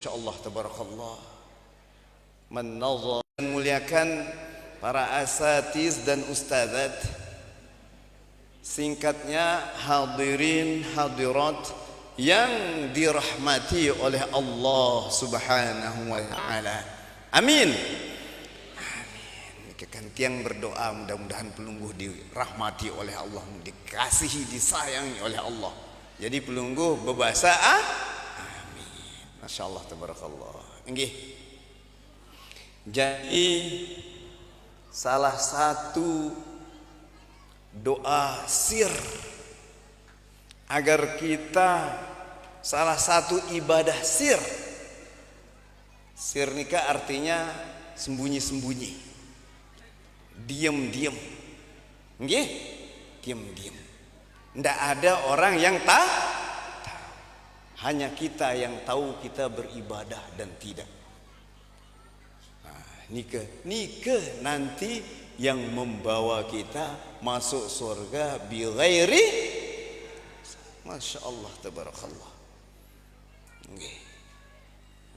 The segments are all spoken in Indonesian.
Insyaallah tabarakallah muliakan para asatiz dan ustadzat, singkatnya hadirin hadirat yang dirahmati oleh Allah Subhanahu wa taala. Amin. Amin. Kekantiang berdoa mudah-mudahan pelungguh dirahmati oleh Allah, dikasihi, disayangi oleh Allah. Jadi pelungguh berbahasa Masya Allah tabarakallah. Nggih. Jadi salah satu doa sir agar kita, salah satu ibadah sir nikah artinya sembunyi-sembunyi, diam-diam. Nggih? Diam-diam. Ndak ada orang yang tahu. Hanya kita yang tahu kita beribadah dan tidak. Nah, nikah nanti yang membawa kita masuk surga bi ghairi. Masya Allah tabarakallah. Nggih.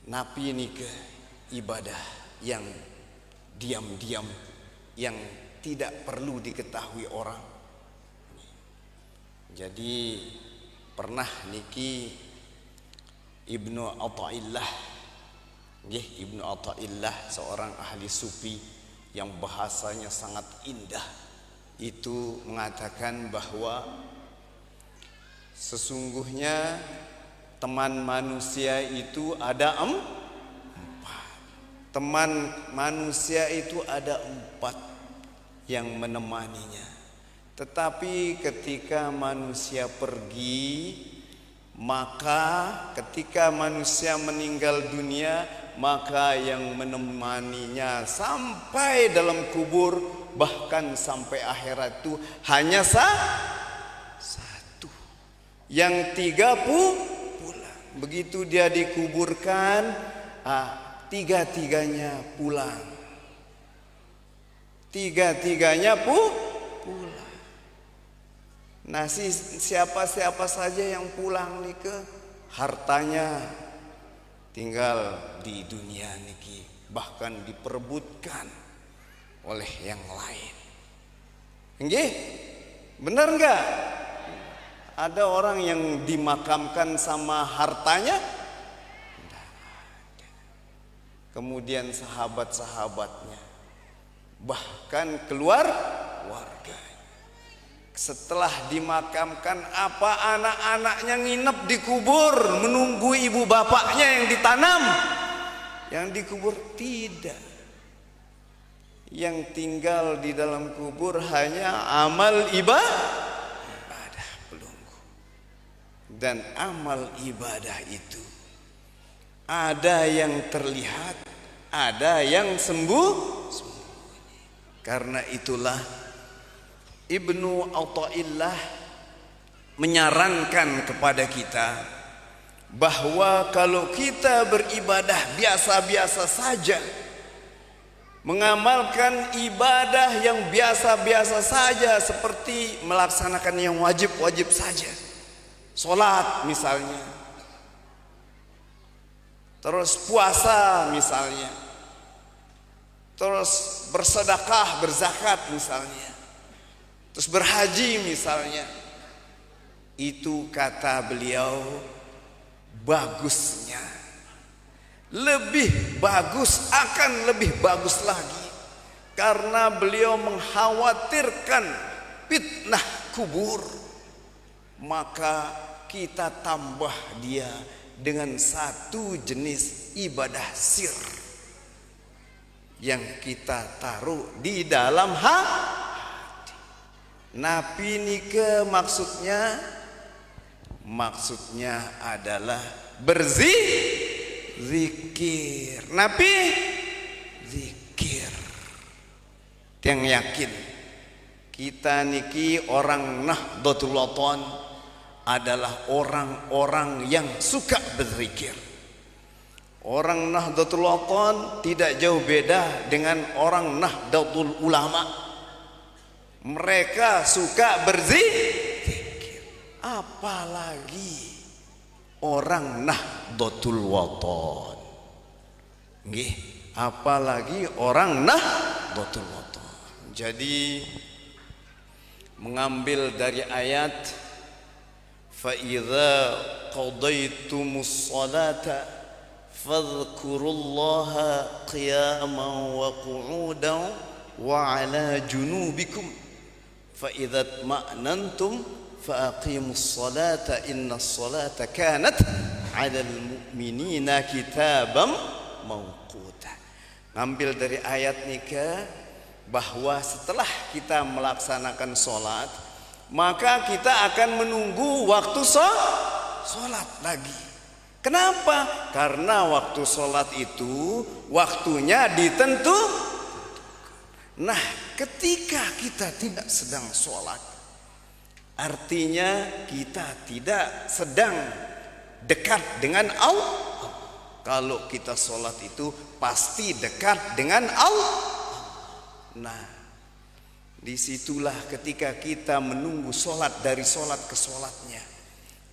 Napi nikah ibadah yang diam-diam, yang tidak perlu diketahui orang. Jadi pernah niki Ibnu Athaillah, Ibnu Athaillah seorang ahli sufi yang bahasanya sangat indah, itu mengatakan bahwa sesungguhnya teman manusia itu ada empat. Teman manusia itu ada 4 yang menemaninya. Tetapi ketika manusia pergi, maka ketika manusia meninggal dunia, maka yang menemaninya sampai dalam kubur, bahkan sampai akhirat itu hanya satu. Yang 3 pulang. Begitu dia dikuburkan, 3-tiganya pulang. 3-tiganya pulang. Nah, siapa saja yang pulang niki, hartanya tinggal di dunia niki, bahkan diperebutkan oleh yang lain. Nggih? Benar enggak? Ada orang yang dimakamkan sama hartanya? Kemudian sahabat-sahabatnya, bahkan keluarga. Setelah dimakamkan, apa anak-anaknya nginep di kubur menunggu ibu bapaknya yang ditanam, yang dikubur? Tidak. Yang tinggal di dalam kubur hanya amal ibadah pelunggu. Dan amal ibadah itu ada yang terlihat, ada yang sembunyi. Karena itulah Ibnu Athaillah menyarankan kepada kita bahwa kalau kita beribadah biasa-biasa saja, mengamalkan ibadah yang biasa-biasa saja, seperti melaksanakan yang wajib-wajib saja, sholat misalnya, terus puasa misalnya, terus bersedekah, berzakat misalnya, terus berhaji misalnya, itu kata beliau bagusnya lebih bagus, akan lebih bagus lagi, karena beliau mengkhawatirkan fitnah kubur. Maka kita tambah dia dengan satu jenis ibadah sir yang kita taruh di dalam hati. Napi nike maksudnya adalah berzikir. Napi zikir. Yang yakin kita niki orang Nahdlatul Wathon adalah orang-orang yang suka berzikir. Orang Nahdlatul Wathon tidak jauh beda dengan orang Nahdlatul Ulama. Mereka suka berzikir. Apalagi orang Nahdlatul Wathon. Nggih, apalagi orang Nahdlatul Wathon. Jadi mengambil dari ayat fa idza qadaytumus salata fadhkurullaha qiyaman wa qu'udan wa 'ala junubikum fa idza tma'nantum fa aqimus salata innas salata kanat 'alal mu'minina kitaban mawquta. Ngambil dari ayat nikah bahwa setelah kita melaksanakan sholat, maka kita akan menunggu waktu sholat lagi. Kenapa? Karena waktu sholat itu waktunya ditentukan. Nah, ketika kita tidak sedang sholat, artinya kita tidak sedang dekat dengan Allah. Kalau kita sholat itu pasti dekat dengan Allah. Nah, disitulah ketika kita menunggu sholat, dari sholat ke sholatnya,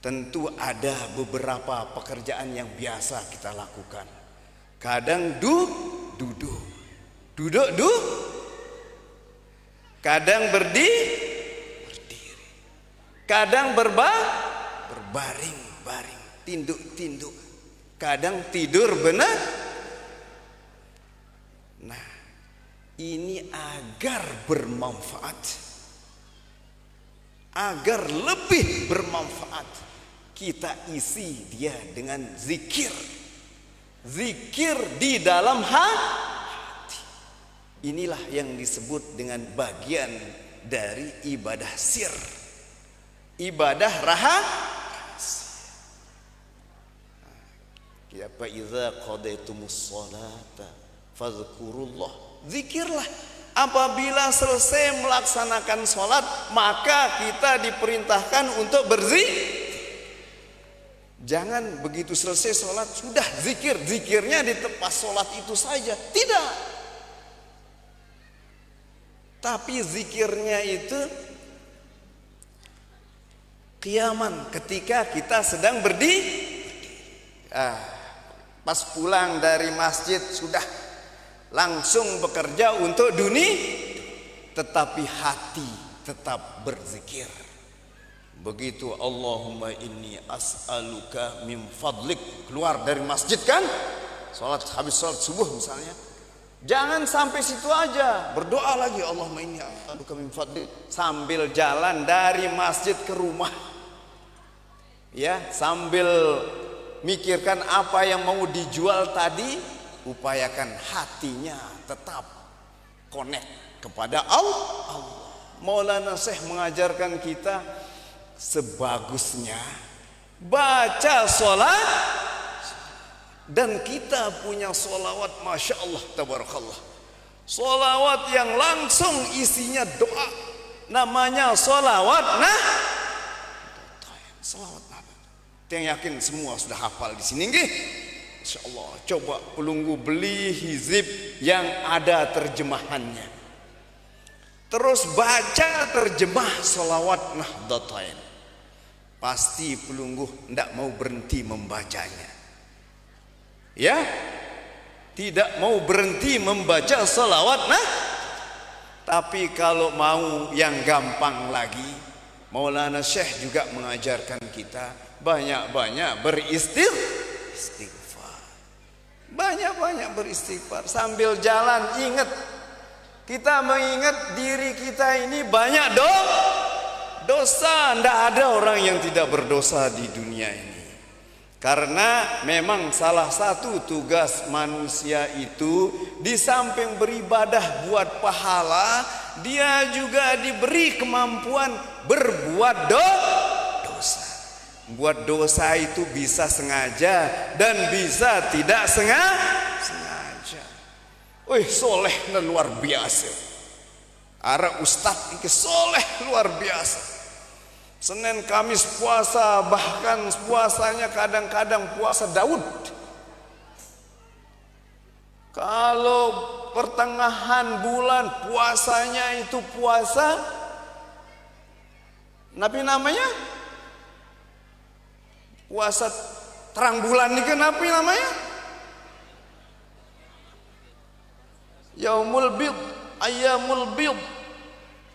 tentu ada beberapa pekerjaan yang biasa kita lakukan. Kadang duduk, kadang berdiri, kadang berbaring, tinduk, kadang tidur benar. Nah, ini agar bermanfaat, agar lebih bermanfaat, kita isi dia dengan zikir di dalam hati. Inilah yang disebut dengan bagian dari ibadah sir, ibadah rahasia. Ya fa iza qadaitumus sholata fadhkurullah, zikirlah. Apabila selesai melaksanakan sholat, maka kita diperintahkan untuk berzikir. Jangan begitu selesai sholat sudah zikirnya di tempat sholat itu saja, tidak. Tapi zikirnya itu qiyaman, ketika kita sedang berdiri. Pas pulang dari masjid sudah langsung bekerja untuk dunia, tetapi hati tetap berzikir. Begitu Allahumma inni as'aluka min fadlik, keluar dari masjid kan, habis sholat subuh misalnya, jangan sampai situ aja, berdoa lagi Allahumma inni as'aluka min fadlik, sambil jalan dari masjid ke rumah, ya, sambil mikirkan apa yang mau dijual tadi. Upayakan hatinya tetap connect kepada Allah. Maulana Syekh mengajarkan kita sebagusnya baca sholat, dan kita punya sholawat Masya Allah tabarakallah, sholawat yang langsung isinya doa, namanya sholawat sholawat. Yang yakin semua sudah hafal di sini nggih? Insyaallah, coba pelunggu beli hizib yang ada terjemahannya, terus baca terjemah sholawat Nahdlatain. Pasti pelunggu tidak mau berhenti membacanya, ya, tidak mau berhenti membaca sholawat. Tapi kalau mau yang gampang lagi, Maulana Syekh juga mengajarkan kita banyak-banyak beristighfar. Banyak-banyak beristighfar. Sambil jalan ingat, kita mengingat diri kita ini banyak dosa. Tidak ada orang yang tidak berdosa di dunia ini. Karena memang salah satu tugas manusia itu, di samping beribadah buat pahala, dia juga diberi kemampuan berbuat dosa. Buat dosa itu bisa sengaja dan bisa tidak sengaja. Soleh dan luar biasa. Ara ustaz ini soleh luar biasa. Senin Kamis puasa, bahkan puasanya kadang-kadang puasa Daud. Kalau pertengahan bulan puasanya itu puasa Nabi, namanya puasa terang bulan ini kenapa namanya? Yaumul bid, ayyamul bid,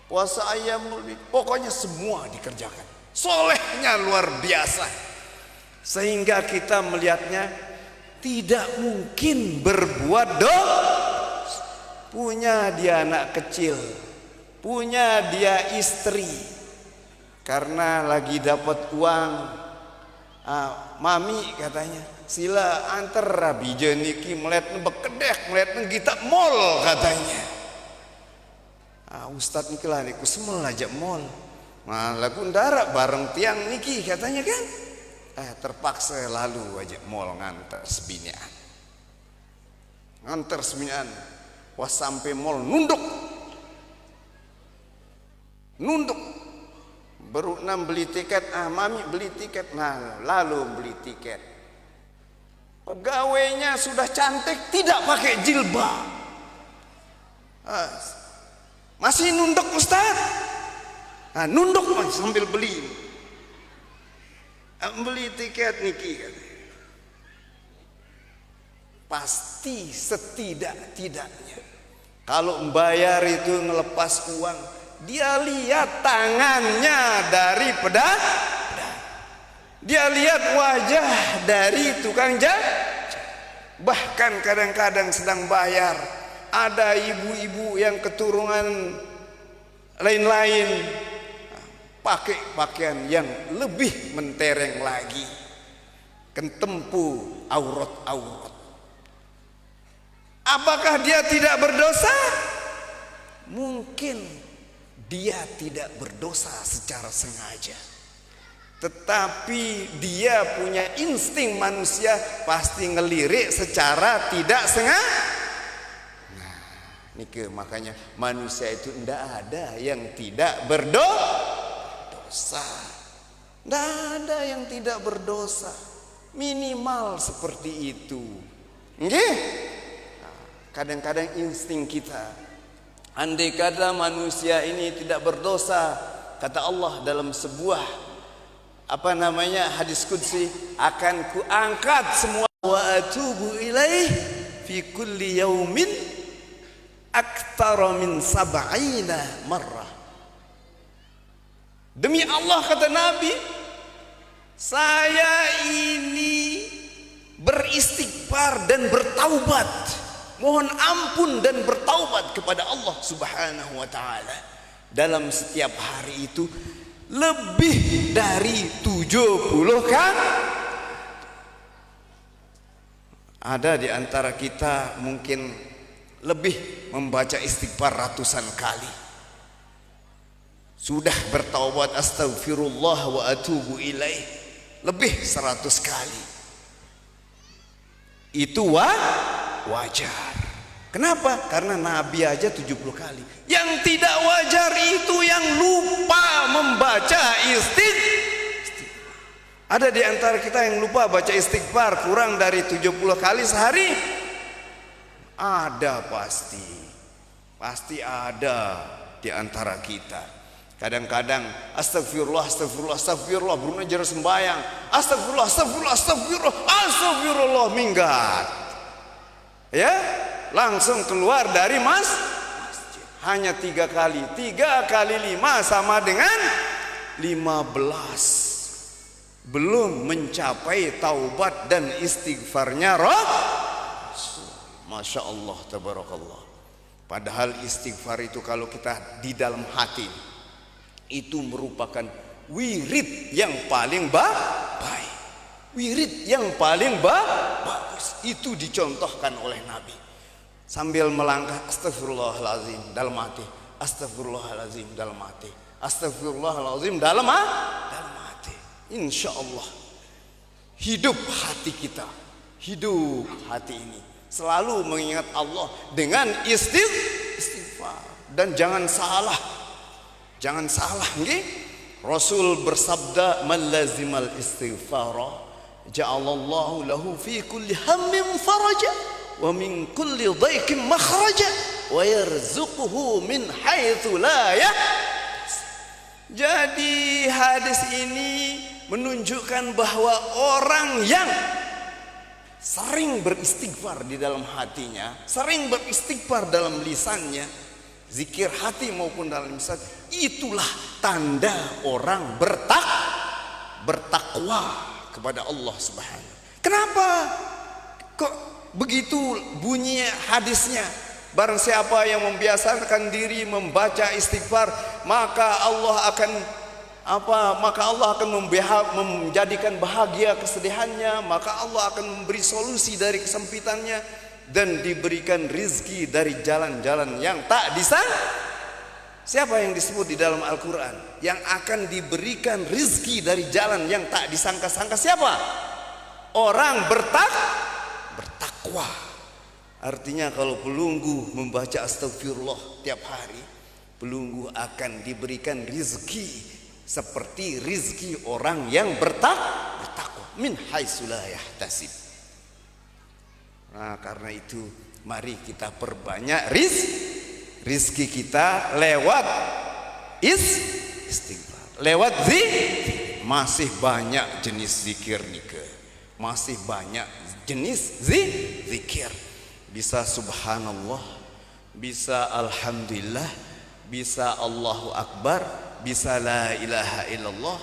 puasa ayyamul bid. Pokoknya semua dikerjakan. Solehnya luar biasa. Sehingga kita melihatnya tidak mungkin berbuat dosa. Punya dia anak kecil, punya dia istri, karena lagi dapat uang, mami katanya, sila antar rabi jeniki melihat bekedek, melihat kita mall katanya. Ustadz niki lah niku semel aja mall, malah kundara bareng tiang niki katanya kan. Terpaksa lalu aja mall ngantar sebinian, wah sampai mall nunduk, baru beli tiket, mami beli tiket, nah lalu beli tiket. Pegawainya sudah cantik, tidak pakai jilbab, masih nunduk Ustaz, nunduk sambil beli tiket niki. Pasti setidak-tidaknya kalau membayar itu ngelepas uang, dia lihat tangannya dari pedang, dia lihat wajah dari tukang jajan. Bahkan kadang-kadang sedang bayar, ada ibu-ibu yang keturunan lain-lain pakai pakaian yang lebih mentereng lagi, kentempu aurat-aurat. Apakah dia tidak berdosa? Mungkin dia tidak berdosa secara sengaja, tetapi dia punya insting manusia, pasti ngelirik secara tidak sengaja. Nah, niki makanya manusia itu tidak ada yang tidak berdosa. Tidak ada yang tidak berdosa, minimal seperti itu. Nggih? Kadang-kadang insting kita, andai kata manusia ini tidak berdosa, kata Allah dalam sebuah hadis qudsi, akan kuangkat semua wa atubu ilaih fi kulli yaumin aktsara min sab'ina marrah. Demi Allah kata Nabi, saya ini beristighfar dan bertaubat, mohon ampun dan bertaubat kepada Allah Subhanahu wa taala dalam setiap hari itu lebih dari 70 kali. Ada di antara kita mungkin lebih membaca istighfar ratusan kali. Sudah bertaubat astagfirullah wa atubu ilaih lebih 100 kali. Itu wajar. Kenapa? Karena Nabi aja 70 kali. Yang tidak wajar itu yang lupa membaca istighfar. Ada di antara kita yang lupa baca istighfar kurang dari 70 kali sehari? Ada pasti. Pasti ada di antara kita. Kadang-kadang astagfirullah, astagfirullah, astagfirullah, belum ajar sembahyang. Astagfirullah, astagfirullah, astagfirullah, astagfirullah, minggat. Ya, langsung keluar dari masjid. Hanya 3 kali. 3 kali 5 sama dengan 15. Belum mencapai taubat dan istighfarnya Masya Allah, tabarakallah. Padahal istighfar itu kalau kita di dalam hati, itu merupakan wirid yang paling baik. Wirid yang paling bagus. Itu dicontohkan oleh Nabi. Sambil melangkah, astagfirullahaladzim dalam hati, astagfirullahaladzim dalam hati, astagfirullahaladzim dalam hati. Insya Allah hidup hati kita, hidup hati ini selalu mengingat Allah dengan istighfar. Dan jangan salah, nggih. Rasul bersabda, "Man lazimal istighfara ja'alallahu lahu fi kulli hammin faraja wa min kulli dhaiqin makhraja wa yarzuquhu min haitsu la yahtasib." Jadi hadis ini menunjukkan bahwa orang yang sering beristighfar di dalam hatinya, sering beristighfar dalam lisannya, zikir hati maupun dalam lisan, itulah tanda orang bertakwa kepada Allah Subhanahu. Kenapa kok begitu bunyi hadisnya? Barang siapa yang membiasakan diri membaca istighfar, maka Allah akan menjadikan bahagia kesedihannya, maka Allah akan memberi solusi dari kesempitannya dan diberikan rizki dari jalan-jalan yang tak disangka. Siapa yang disebut di dalam Al-Quran yang akan diberikan rizki dari jalan yang tak disangka-sangka? Siapa? Orang bertakwa. Artinya kalau pelunggu membaca astagfirullah tiap hari, pelunggu akan diberikan rizki seperti rizki orang yang bertakwa, min haitsu la yahtasib. Nah, karena itu mari kita perbanyak rizki kita lewat istighfar, lewat masih banyak jenis zikir nika, masih banyak jenis zikir. Bisa subhanallah, bisa alhamdulillah, bisa Allahu akbar, bisa la ilaha illallah,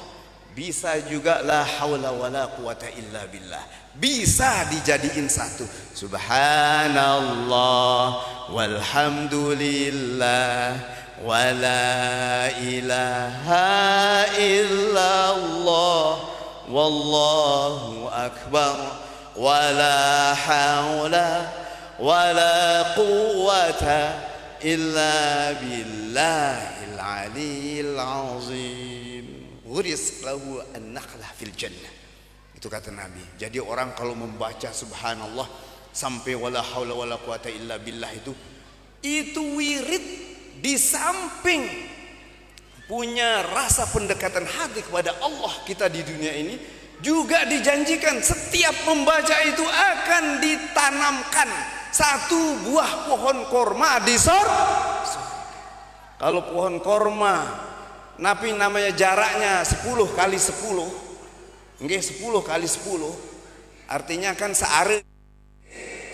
bisa juga la haula wala quwata illa billah. Bisa dijadiin satu, subhanallah walhamdulillah wala ilaha illallah wallahu akbar wala haula wala quwata illa billahil aliyil azim. Ghuris lahu an-nakhlah fil jannah. Itu kata Nabi. Jadi orang kalau membaca subhanallah sampai wala haula wala quwata illa billah itu wirid, di samping punya rasa pendekatan hati kepada Allah kita di dunia ini, juga dijanjikan setiap membaca itu akan ditanamkan satu buah pohon korma di sorga. Kalau pohon korma Nabi namanya jaraknya 10 kali 10, nggih 10 kali 10, artinya kan seare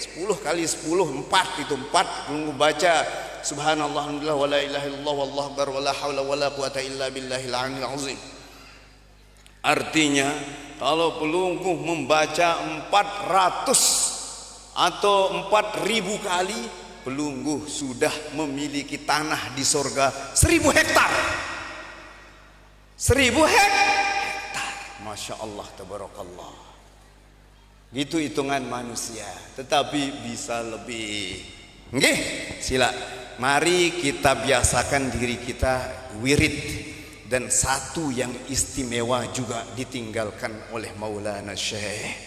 10 kali 10 4 itu 4. Belum baca subhanallah alhamdulillah wala ilaha illallah wallahu akbar wala haula wala quwata illa billahil aliyil azim. Artinya kalau pelungguh membaca 400 atau 4.000 kali, pelungguh sudah memiliki tanah di sorga 1.000 hektar. 1.000 hektar. Masya Allah, tabarakallah. Gitu hitungan manusia, tetapi bisa lebih. Nggih, sila. Mari kita biasakan diri kita wirid. Dan satu yang istimewa juga ditinggalkan oleh Maulana Syekh.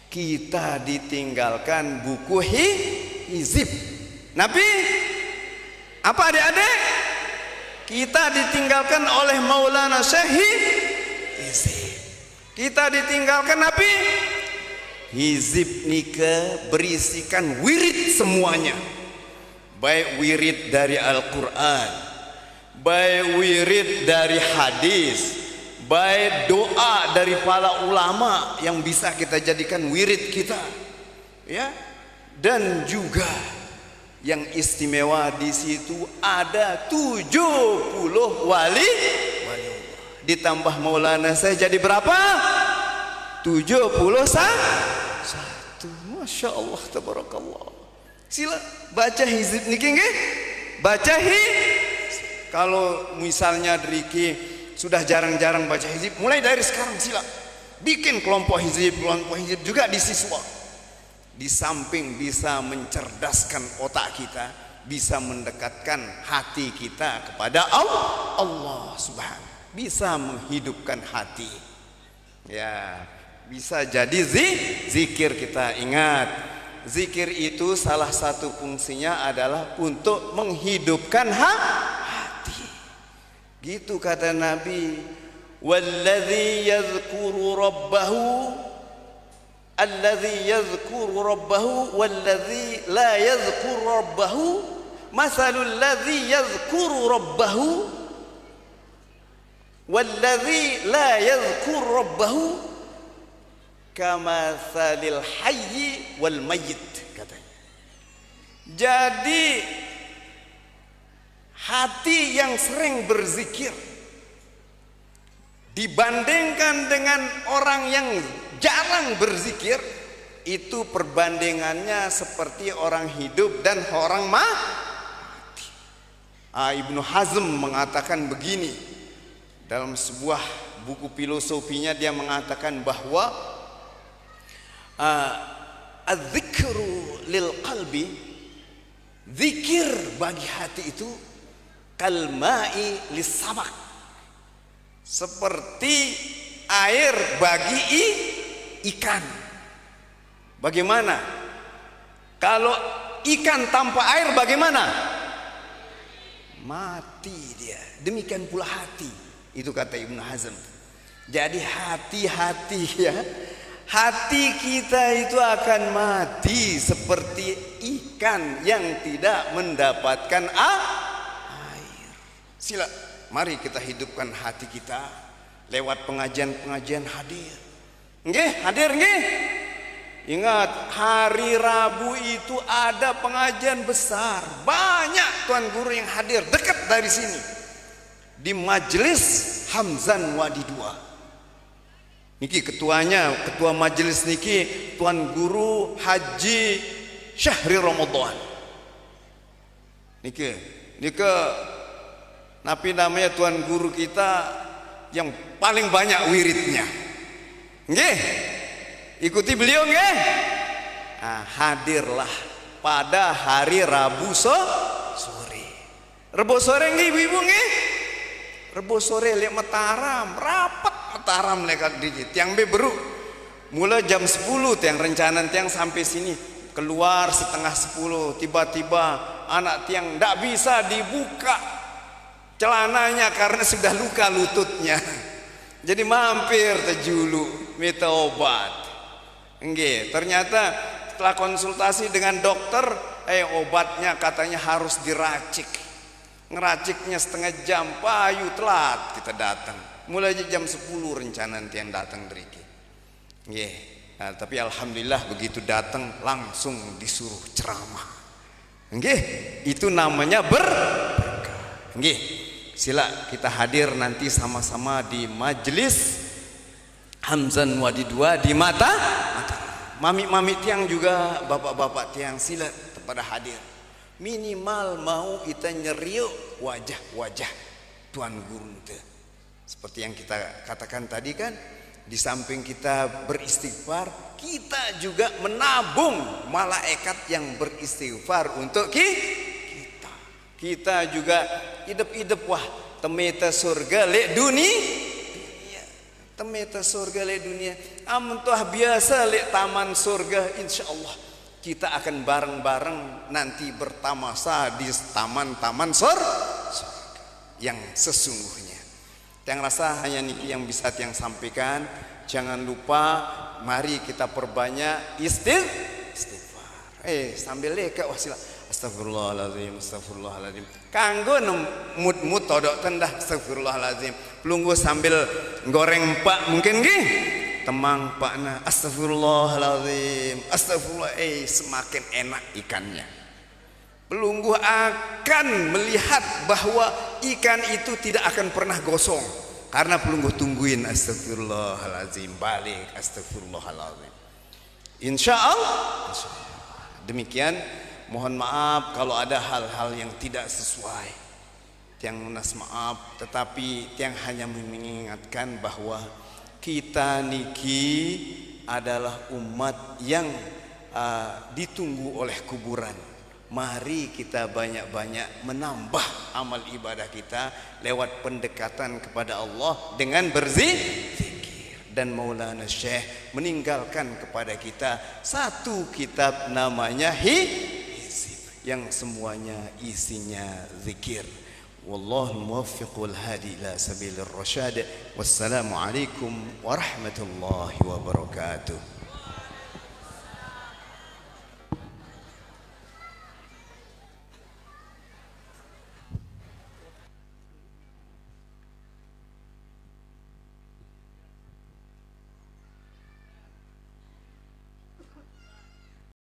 Kita ditinggalkan buku hizib. Nabi, apa adik-adik? Kita ditinggalkan oleh Maulana Syekh hizib. Kita ditinggalkan Nabi. Hizib nika berisikan wirid semuanya. Baik wirid dari Al-Quran, baik wirid dari hadis, baik doa dari para ulama yang bisa kita jadikan wirid kita, ya. Dan juga yang istimewa di situ ada 70 wali ditambah Maulana saya jadi berapa? 71. Masya Allah, tabarakallah. Sila baca hizib niki nggih, baca kalau misalnya Riki sudah jarang-jarang baca hizib, mulai dari sekarang sila bikin kelompok hizib juga di siswa. Di samping bisa mencerdaskan otak kita, bisa mendekatkan hati kita kepada Allah Subhanahu, bisa menghidupkan hati. Ya, bisa jadi zikir kita. Ingat, zikir itu salah satu fungsinya adalah untuk menghidupkan hati. Gitu kata Nabi, walladzi yadhkuru rabbahu walladzi la yadhkuru rabbahu mathalul ladzi yadhkuru rabbahu Walladzi la yadhkur rabbahu kamatsalil hayyi wal mayyit, katanya. Jadi hati yang sering berzikir dibandingkan dengan orang yang jarang berzikir, itu perbandingannya seperti orang hidup dan orang mati. Ibnu Hazm mengatakan begini dalam sebuah buku filosofinya, dia mengatakan bahwa az-zikru lil qalbi, zikir bagi hati itu kalma'i lis-sabak, seperti air bagi ikan. Bagaimana? Kalau ikan tanpa air bagaimana? Mati dia. Demikian pula hati. Itu kata Ibnu Hazm. Jadi hati-hati ya. Hati kita itu akan mati seperti ikan yang tidak mendapatkan air. Sila, mari kita hidupkan hati kita lewat pengajian-pengajian hadir. Nggih, hadir nggih. Ingat, hari Rabu itu ada pengajian besar. Banyak tuan guru yang hadir dekat dari sini. Di Majelis Hamzan Wadi 2. Niki ketuanya, ketua majelis niki tuan guru Haji Syahri Ramadan. Niki napi namanya tuan guru kita yang paling banyak wiridnya. Nggih, ikuti beliau nggih. Hadirlah pada hari Rabu sore. Rebo sore nggih ibu-ibu nggih. Rebo sore lihat Mataram, rapat Mataram lekat dikit. Tiang beru mulai jam 10 tiang rencana tiang sampai sini, keluar setengah 10, tiba-tiba anak tiang ndak bisa dibuka celananya karena sudah luka lututnya. Jadi mampir tejulu minta obat. Nggih, ternyata setelah konsultasi dengan dokter, obatnya katanya harus diracik. Ngeraciknya setengah jam, payu telat kita datang. Mulai jam 10 rencana tiang datang deriki. Nggih. Nah, tapi alhamdulillah begitu datang langsung disuruh ceramah. Nggih, itu namanya berkah. Nggih. Sila kita hadir nanti sama-sama di Majelis Hamzan Wadi 2 di mata. Mami-mami tiang juga, bapak-bapak tiang, sila pada hadir. Minimal mau kita nyeriuk wajah-wajah tuan guru itu. Seperti yang kita katakan tadi kan, di samping kita beristighfar, kita juga menabung malaikat yang beristighfar untuk kita. Kita juga hidup-hidup, wah temeta surga lek dunia. Temeta surga lek dunia. Amun tuh biasa lek taman surga, insyaallah kita akan bareng-bareng nanti bertamasa di taman-taman surga yang sesungguhnya. Yang rasa hanya niki yang bisa yang sampaikan. Jangan lupa mari kita perbanyak istighfar. Sambil leka wasila. Astagfirullahaladzim, astagfirullahaladzim. Kanggo mut todok tendah astagfirullahaladzim. Pelunggu sambil goreng pak mungkin nggih. Temang pakna astagfirullahaladzim, astagfirullah, semakin enak ikannya. Pelunggu akan melihat bahwa ikan itu tidak akan pernah gosong karena pelunggu tungguin astagfirullahaladzim, balik astagfirullahaladzim. Insya Allah. Demikian, mohon maaf kalau ada hal-hal yang tidak sesuai. Tiang lunas maaf, tetapi tiang hanya mengingatkan bahwa kita niki adalah umat yang ditunggu oleh kuburan. Mari kita banyak-banyak menambah amal ibadah kita lewat pendekatan kepada Allah dengan berzikir. Dan Maulana Syekh meninggalkan kepada kita satu kitab namanya Hizib, yang semuanya isinya zikir. Wallahu muwaffiqul hadi ila sabilir rasyad. Wassalamu alaikum warahmatullahi wabarakatuh.